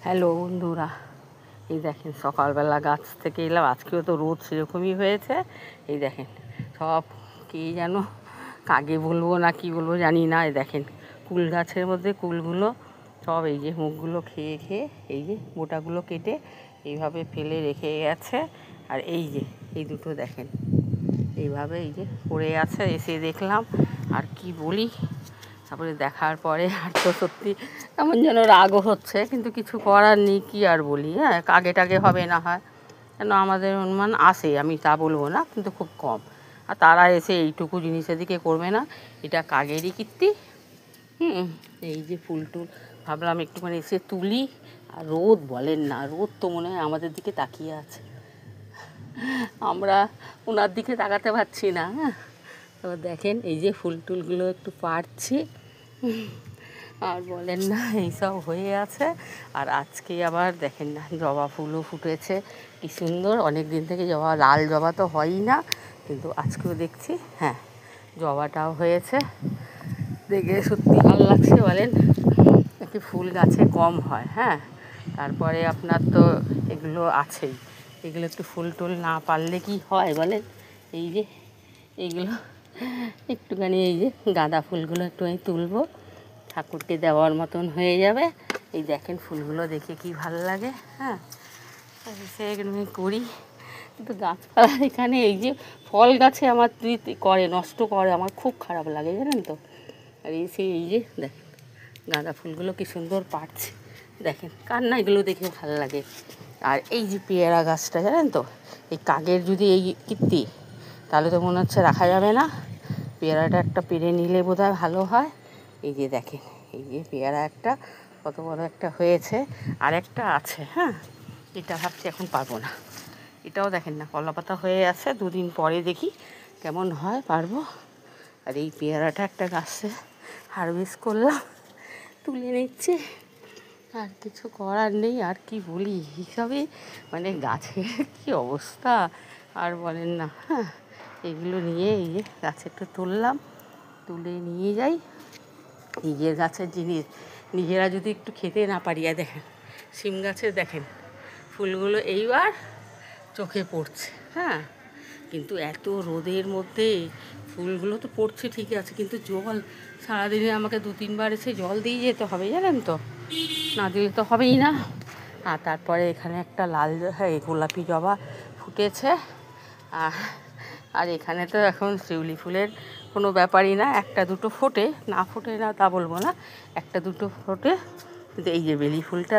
Hello বন্ধুরা, এই দেখেন সকালবেলা গাছ থেকে এলাম। আজকেও তো রোদ সেরকমই হয়েছে। এই দেখেন সব কি যেন কাকে বলবো না কি বলবো জানি না। এই দেখেন কুল গাছের মধ্যে কুলগুলো সব এই যে মুখগুলো খেয়ে খেয়ে এই যে মোটাগুলো কেটে এইভাবে ফেলে রেখে গেছে। আর এই যে এই দুটো দেখেন এইভাবে এই যে পড়ে আছে। এসে দেখলাম আর কি বলি। তারপরে দেখার পরে আর তো সত্যি এমন যেন রাগও হচ্ছে, কিন্তু কিছু করার নেই, কী আর বলি। হ্যাঁ, কাগে টাগে হবে না হয়, কেন আমাদের অনুমান আসে, আমি তা বলবো না, কিন্তু খুব কম। আর তারা এসে এইটুকু জিনিসের দিকে করবে না, এটা কাগেরই কীর্তি। এই যে ফুল টুল ভাবলাম একটুখানি এসে তুলি। আর রোদ বলেন না, রোদ তো মনে হয় আমাদের দিকে তাকিয়ে আছে, আমরা ওনার দিকে তাকাতে পারছি না। হ্যাঁ, তো দেখেন এই যে ফুল টুলগুলো একটু পাড়ছি। আর বলেন না, এইসব হয়ে আছে। আর আজকে আবার দেখেন না, জবা ফুলও ফুটেছে কি সুন্দর। অনেক দিন থেকে জবা, লাল জবা তো হয়ই না, কিন্তু আজকেও দেখছি হ্যাঁ জবাটাও হয়েছে। দেখে সত্যি ভালো লাগছে। বলেন একটি ফুল গাছে কম হয়। হ্যাঁ, তারপরে আপনার তো এগুলো আছেই, এগুলো একটু ফুল টুল না পারলে কি হয় বলেন। এই যে এইগুলো একটুখানি এই যে গাঁদা ফুলগুলো একটুখানি তুলবো, ঠাকুরকে দেওয়ার মতন হয়ে যাবে। এই দেখেন ফুলগুলো দেখে কি ভালো লাগে। হ্যাঁ, সে একটুখানি করি, কিন্তু গাছপালা এখানে এই যে ফল গাছে আমার করে নষ্ট করে, আমার খুব খারাপ লাগে জানেন তো। আর এই যে দেখেন গাঁদা ফুলগুলো কি সুন্দর পাড়ছে, দেখেন কার না এগুলো দেখে ভালো লাগে। আর এই যে পেয়ারা গাছটা জানেন তো, এই কাকের যদি এই কীর্তি, তাহলে তো মনে হচ্ছে রাখা যাবে না। পেয়ারাটা একটা পেরে নিলে বোধহয় ভালো হয়। এই যে দেখেন এই যে পেয়ারা একটা কত বড় একটা হয়েছে, আর একটা আছে। হ্যাঁ, এটা ভাবছি এখন পারবো না। এটাও দেখেন না কলা পাতা হয়ে আছে, দুদিন পরে দেখি কেমন হয়, পারবো। আর এই পেয়ারাটা একটা গাছে হারভেস্ট করলাম, তুলে নিচ্ছে। আর কিছু করার নেই, আর কি বলি হিসাবে, মানে গাছের কি অবস্থা আর বলেন না। হ্যাঁ, এগুলো নিয়ে এই যে গাছে একটু তুললাম, তুলে নিয়ে যাই। নিজের গাছের জিনিস নিজেরা যদি একটু খেতে না পারি। আর দেখেন শিম গাছে দেখেন ফুলগুলো এইবার চোখে পড়ছে। হ্যাঁ, কিন্তু এত রোদের মধ্যে ফুলগুলো তো পড়ছে ঠিকই আছে, কিন্তু জল সারাদিনে আমাকে 2-3 বার এসে জল দিয়ে যেতে হবে জানেন তো, না দিলে তো হবেই না। আর তারপরে এখানে একটা লাল গোলাপি জবা ফুটেছে। আর এখানে তো এখন শিউলি ফুলের কোনো ব্যাপারই না, একটা দুটো ফোটে, না ফোটে না তা বলবো না, একটা দুটো ফোটে। কিন্তু এই যে বেলি ফুলটা